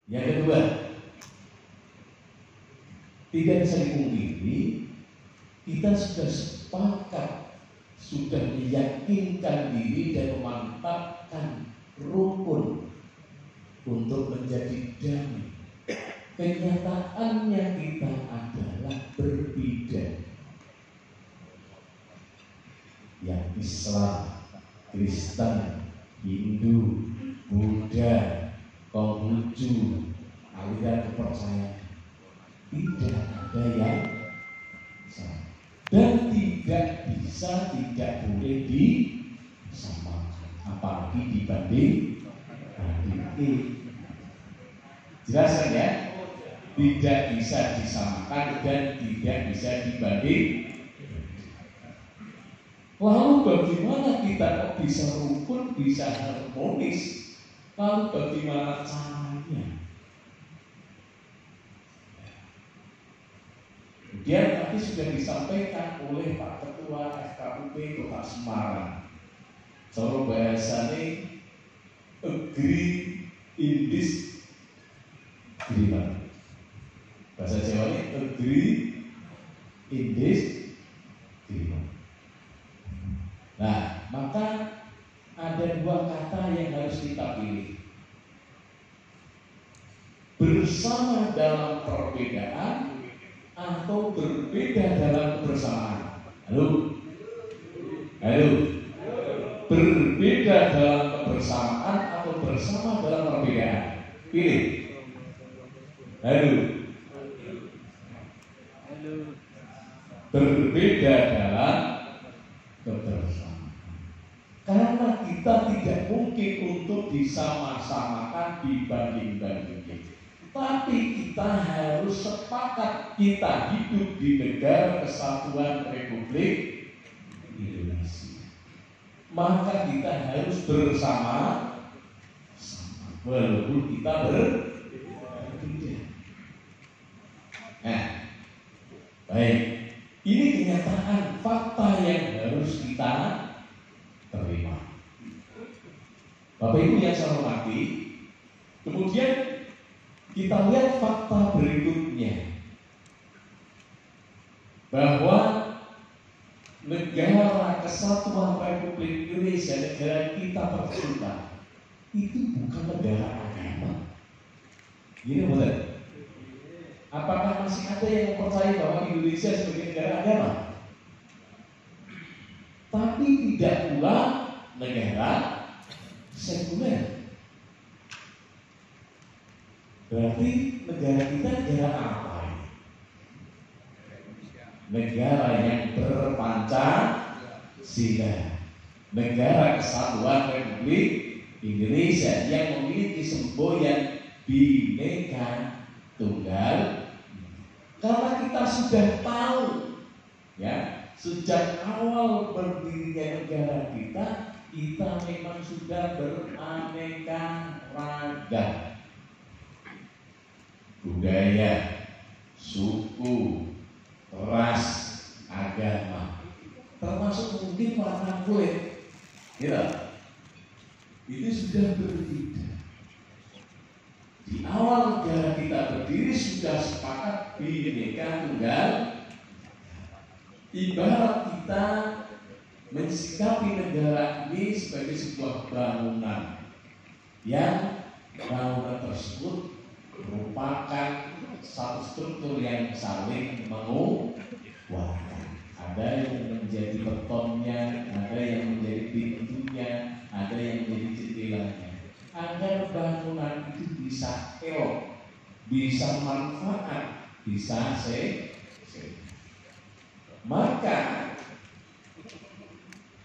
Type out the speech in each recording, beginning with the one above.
Yang kedua, tidak bisa dipungkiri, kita sudah sepakat, sudah meyakinkan diri dan memantapkan rukun untuk menjadi damai. Kenyataannya kita adalah berbeda. Yang Islam, Kristen, Hindu, Buddha, Konghucu, aliran kepercayaan, tidak ada yang sama dan tidak bisa, tidak boleh disamakan, apalagi dibanding. Jelas kan ya? Tidak bisa disamakan dan tidak bisa dibanding. Lalu bagaimana kita kok bisa rukun, bisa harmonis? Lalu bagaimana caranya? Kemudian tadi sudah disampaikan oleh Pak Ketua FKUP Kota Semarang. Cara bahasanya agree in this agreement. Bahasa Jawanya agree in this agreement. Nah, maka ada dua kata yang harus kita pilih. Bersama dalam perbedaan atau berbeda dalam kebersamaan. Halo? Halo? Berbeda dalam kebersamaan atau bersama dalam perbedaan. Pilih. Halo? Berbeda dalam kebersamaan. Karena kita tidak mungkin untuk disama-samakan, dibanding-bandingkan. Tapi kita harus sepakat, kita hidup di negara Kesatuan Republik Indonesia. Maka kita harus bersama, walaupun kita berbeda. Nah, baik. Ini kenyataan, fakta yang harus kita terima. Bapak Ibu yang saya hormati, kemudian kita lihat fakta berikutnya, bahwa negara Kesatuan Republik Indonesia, negara kita tercinta, itu bukan negara agama. Gini betul. Apakah masih ada yang percaya bahwa Indonesia sebagai negara agama? Tapi tidak pula negara sekuler. Berarti negara kita negara apa? Negara yang berpancasila, negara Kesatuan Republik Indonesia yang memiliki semboyan Bhinneka Tunggal. Karena kita sudah tahu, ya, sejak awal berdirinya negara kita memang sudah beraneka ragam budaya, suku, ras, agama, termasuk mungkin warna kulit, ya, itu sudah berbeda. Di awal negara kita berdiri sudah sepakat Bhinneka Tunggal. Ibarat kita mensikapi negara ini sebagai sebuah bangunan yang bangunan tersebut merupakan satu struktur yang saling menguatkan. Ada yang menjadi betonnya, ada yang menjadi pintunya, ada yang menjadi jendelanya. Agar bangunan itu bisa elok, bisa manfaat, bisa maka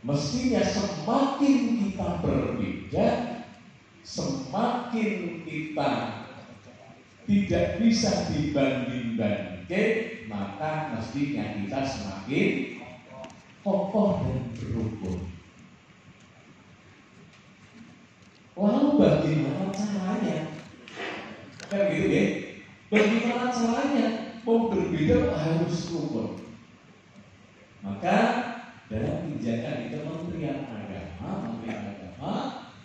mestinya semakin kita berbeda, semakin kita tidak bisa dibanding-bandingkan, maka mestinya kita semakin kokoh dan berukun. Lalu bagaimana caranya? Kan gitu ya? Bagaimana caranya? Mau berbeda harus rukun. Maka dalam kebijakan Kementerian Agama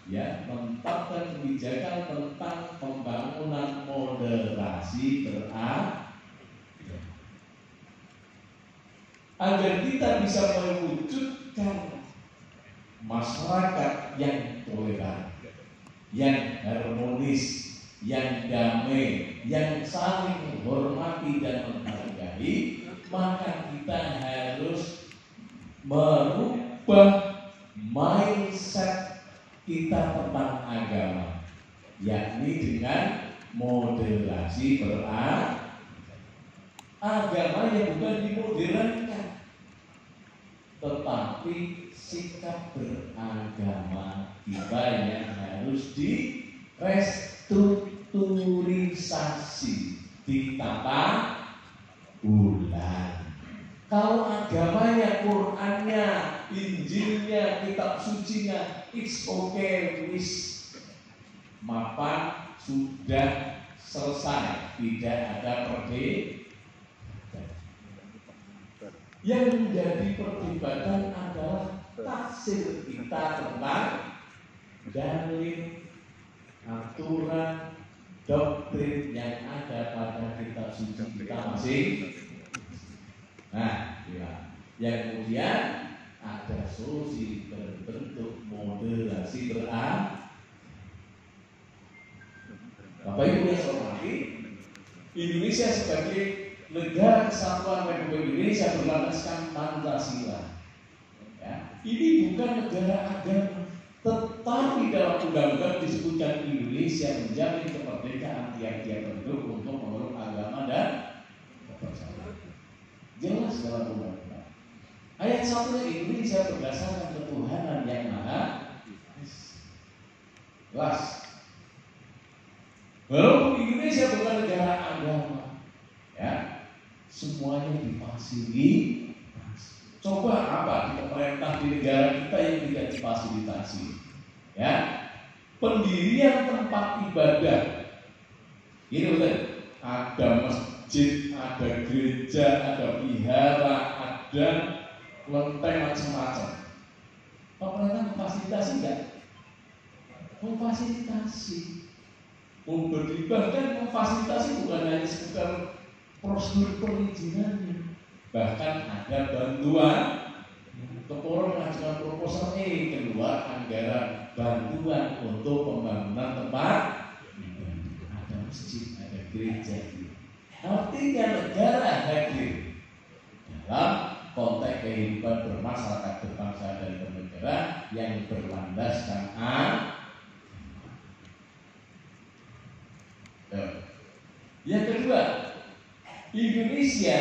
ya menetapkan kebijakan tentang pembangunan moderasi beragama. Agar kita bisa mewujudkan masyarakat yang toleran, yang harmonis, yang damai, yang saling menghormati dan menghargai, maka kita harus merubah mindset kita tentang agama, yakni dengan moderasi beragama. Agama yang bukan dimodernkan, tetapi sikap beragama kita yang harus direstrukturisasi, ditata ulang. Kalau agamanya, Qurannya, Injilnya, kitab sucinya, it's okay, mapan sudah selesai, tidak ada perbedaan. Yang menjadi perdebatan adalah tafsir kita tentang dalil, aturan, doktrin yang ada pada kitab suci kita masing. Nah, ya. Yang kemudian ada solusi berbentuk moderasi beragama. Bapak Ibu yang saya hormati, Indonesia sebagai Negara Kesatuan Republik Indonesia berlandaskan Pancasila. Ya, ini bukan negara agama, tetapi dalam undang-undang disebutkan Indonesia menjamin kemerdekaan tiap-tiap penduduk untuk memeluk agama dan kepercayaan. Jelas dalam undang-undang. Ayat 1 Indonesia berdasarkan ketuhanan yang maha jelas. Walaupun Indonesia bukan negara agama, ya, semuanya difasilitasi. Coba apa di pemerintah di negara kita yang tidak difasilitasi? Ya, pendirian tempat ibadah. Ini betul. Ada masjid, ada gereja, ada vihara, ada kelenteng macam-macam. Pemerintah memfasilitasi enggak? Memfasilitasi. Bahkan memfasilitasi bukan hanya sekedar prosedur perizinannya, bahkan ada bantuan. Keporo mengajukan proposal keluar anggaran bantuan untuk pembangunan tempat, ada masjid, ada gereja. Artinya negara hadir dalam konteks kehidupan bermasyarakat, berbangsa dan bernegara yang berlandaskan Yang kedua, Indonesia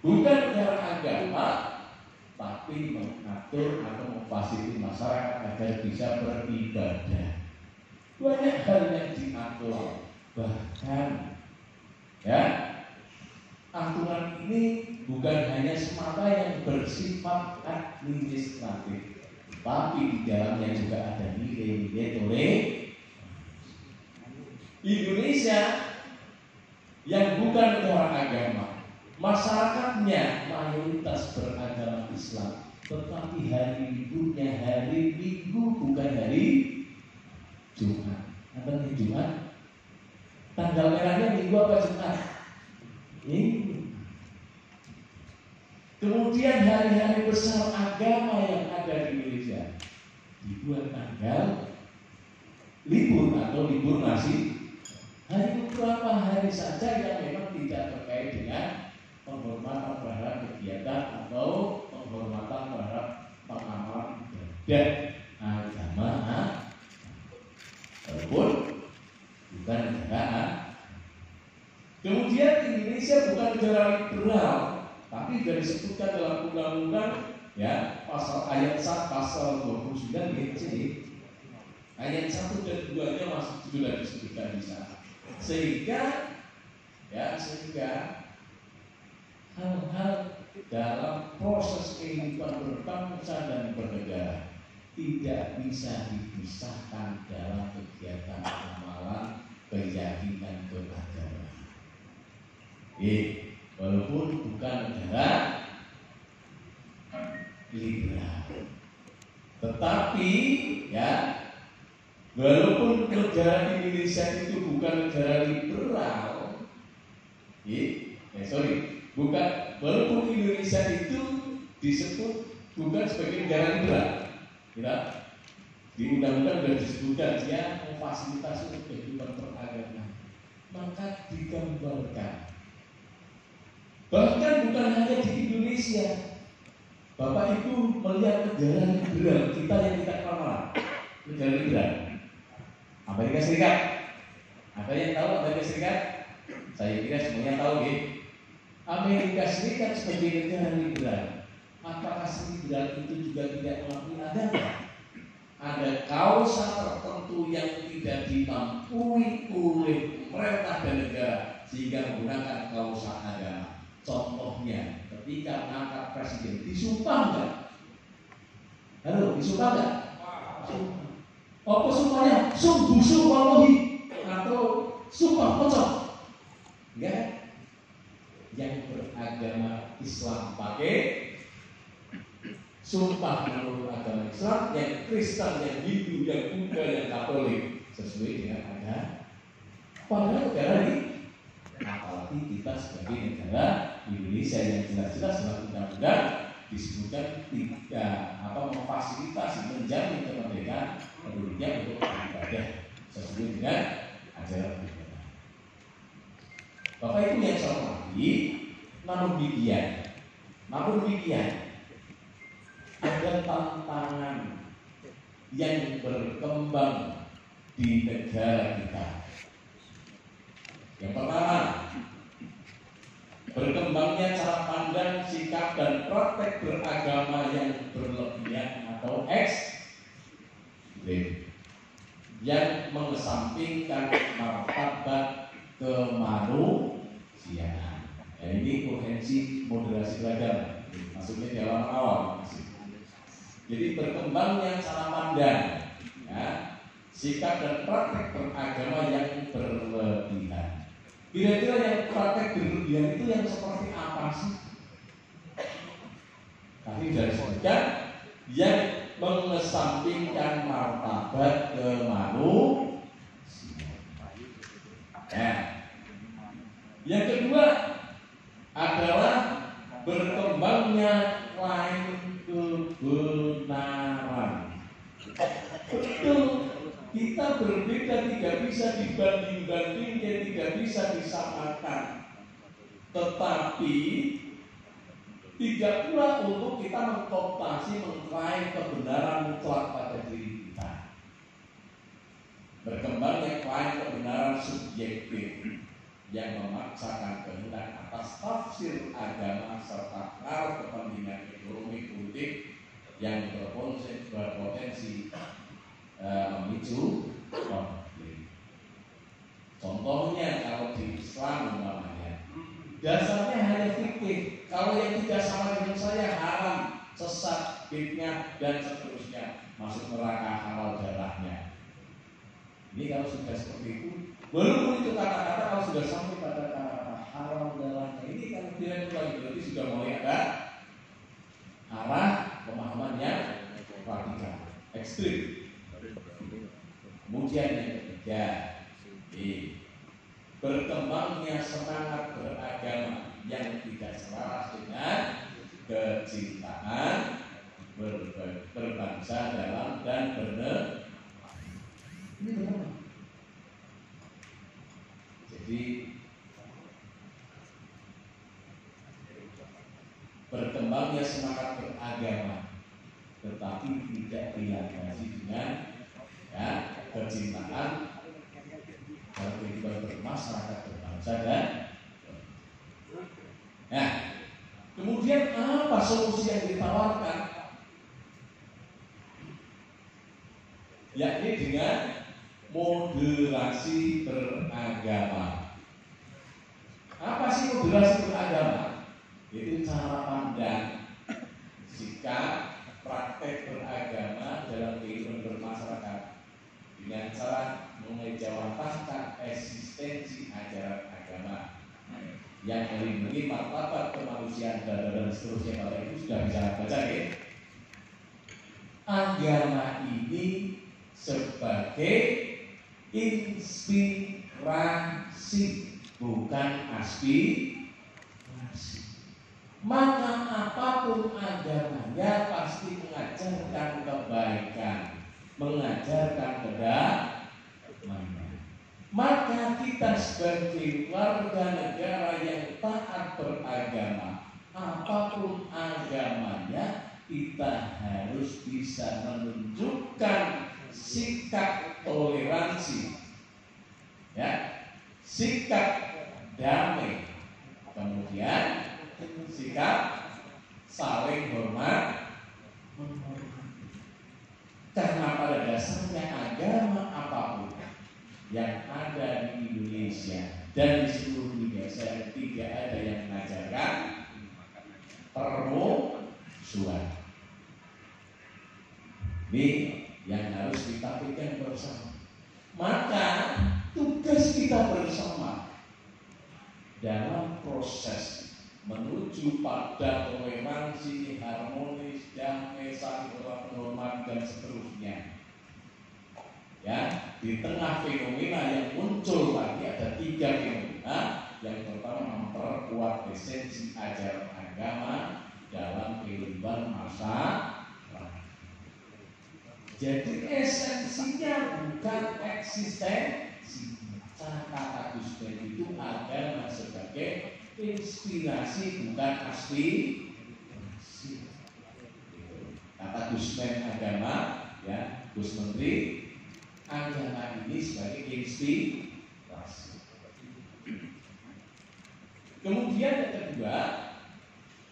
bukan negara agama, tapi mengatur atau memfasilitasi masyarakat agar bisa beribadah. Banyak hal yang diatur, bahkan ya, aturan ini bukan hanya semata yang bersifat administratif, tapi di dalamnya juga ada nilai-nilai toleransi. Indonesia yang bukan negara agama, masyarakatnya mayoritas beragama Islam, tetapi hari liburnya hari Minggu bukan hari Jumat. Apa nih Jumat? Tanggal merahnya Minggu apa Jumat? Minggu. Kemudian hari-hari besar agama yang ada di Indonesia dibuat tanggal libur atau libur nasi. Hari beberapa hari saja yang memang tidak terkait dengan penghormatan terhadap kegiatan atau penghormatan terhadap pengamalan ibadah agama, walaupun bukan negara. Kemudian Indonesia bukan negara liberal, tapi sudah disebutkan dalam undang-undang, ya, pasal ayat 1 pasal 29 BC, ayat 1 dan 2-nya masih sudah disebutkan di sana. Sehingga hal-hal dalam proses kehidupan berbangsa dan bernegara tidak bisa dipisahkan dalam kegiatan amalan keyakinan beragama. Walaupun bukan negara liberal, tetapi ya, walaupun negara Indonesia Indonesia itu bukan negara liberal, bukan, walaupun Indonesia itu disebut bukan sebagai negara liberal, ya, di undang-undang sudah disebutkan dia memfasilitasi kehidupan beragama, maka digambarkan bahkan bukan hanya di Indonesia. Bapak Ibu melihat negara liberal kita yang tidak kenal, negara liberal Amerika Serikat. Ada yang tahu Amerika Serikat? Saya kira semuanya tahu, ya. Amerika Serikat sebagai negara liberal, apakah liberal itu juga tidak mengakui agama? Ada kausa tertentu yang tidak dimampui oleh pemerintah dan negara sehingga menggunakan kausa agama. Contohnya, ketika mengangkat presiden, disumpah enggak? Halo, disumpah enggak? Apa sumpahnya? Sumbusu wallahi atau sumpah pocong? Enggak. Yang beragama Islam pakai sumpah menurut agama Islam, yang Kristen, yang Hindu, yang Buddha, yang Katolik sesuai dengan agama. Padahal negara ini, apalagi kita sebagai negara Indonesia yang jelas-jelas dalam undang-undang disebutkan tidak memfasilitasi menjamin kemerdekaan penduduknya untuk beribadah sesuai dengan ajaran agama. Bapak Ibu yang saya hormati, namun demikian ada tantangan yang berkembang di negara kita. Yang pertama, berkembangnya cara pandang, sikap dan praktek beragama yang berlebihan atau ekstrim yang mengesampingkan martabat kemanusiaan. Dan ini urgensi moderasi beragama, maksudnya di awal. Jadi berkembangnya cara pandang, ya, sikap dan praktek beragama yang berlebihan. Kira-kira yang praktek berlebihan itu yang seperti apa sih? Tadi sudah disebutkan yang mengesampingkan martabat kemanusiaan. Ya. Yang kedua adalah berkembangnya klaim kebenaran. Betul, kita berbeda, tidak bisa dibanding-bandingkan, tidak bisa disamakan. Tetapi tidak pula untuk kita mengkooptasi, mengklaim kebenaran mutlak pada diri kita. Berkembangnya klaim kebenaran subjektif yang memaksakan kehendak atas tafsir agama serta pengaruh kepentingan ekonomi politik yang berpotensi memicu konflik. Contohnya kalau di Islam umpamanya, dasarnya hanya fikih. Kalau yang tidak sama dengan saya haram, sesat, fitnah dan seterusnya, masuk neraka, halal darahnya. Ini kalau sudah seperti itu, walaupun itu kata-kata kalau sudah sampai pada kata-kata halal darahnya, ini kan tidak lagi berarti sudah mulai ada arah pemahaman yang radikal, ekstrim. Kemudian yang ketiga, berkembangnya semangat beragama yang tidak selaras dengan kecintaan berbangsa dalam dan bernegara. Ini benar. Jadi berkembangnya semangat beragama, tetapi tidak dilandasi dengan kecintaan dalam kehidupan bermasyarakat, berbangsa dan. Nah, kemudian apa solusi yang ditawarkan? Yakni dengan moderasi beragama. Apa sih moderasi beragama? Itu cara pandang, sikap, praktek beragama dalam kehidupan bermasyarakat dengan cara mengejawantahkan eksistensi ajaran agama yang melindungi martabat kemanusiaan dan seterusnya. Bapak Ibu sudah bisa baca, ya? Agama ini sebagai inspirasi, bukan aspirasi. Maka apapun agamanya pasti mengajarkan kebaikan, mengajarkan kedamaian. Maka kita sebagai warga negara yang taat beragama, apapun agamanya, kita harus bisa menunjukkan sikap toleransi, ya, sikap damai, kemudian sikap saling hormat. Karena pada dasarnya agama apapun yang ada di Indonesia dan di seluruh dunia, saya tidak ada yang mengajarkan permusuhan. Ini yang harus kita pikirkan bersama. Maka tugas kita bersama dalam proses menuju pada toleransi, harmonis, damai, saling berhormat dan seterusnya. Ya, di tengah fenomena yang muncul tadi ada 3 fenomena. Yang pertama, memperkuat esensi ajaran agama dalam kehidupan masyarakat. Jadi esensinya bukan eksistensi. Kata Gusmen itu agama sebagai inspirasi, bukan aspirasi. Kata Gusmen agama, ya, Gus Menteri, agama ini sebagai inspirasi. Kemudian yang kedua,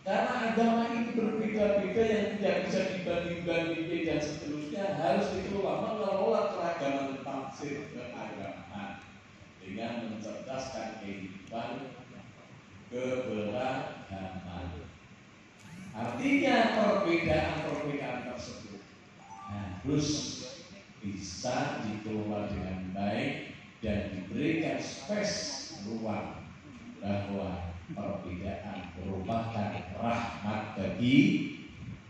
karena agama ini berbeda-beda yang tidak bisa dibanding-bandingkan dan seterusnya, harus dikelola, mengelola keragaman tafsir keagamaan dengan mencerdaskan kehidupan keberagaman. Artinya perbedaan-perbedaan tersebut harus bisa dikelola dengan baik dan diberikan space ruang bahwa perbedaan merupakan rahmat bagi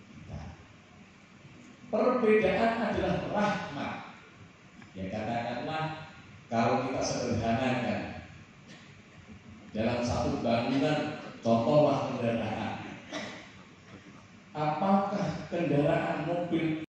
kita. Perbedaan adalah rahmat. Ya, katakanlah kalau kita sederhanakan dalam satu bangunan, contohlah kendaraan. Apakah kendaraan mobil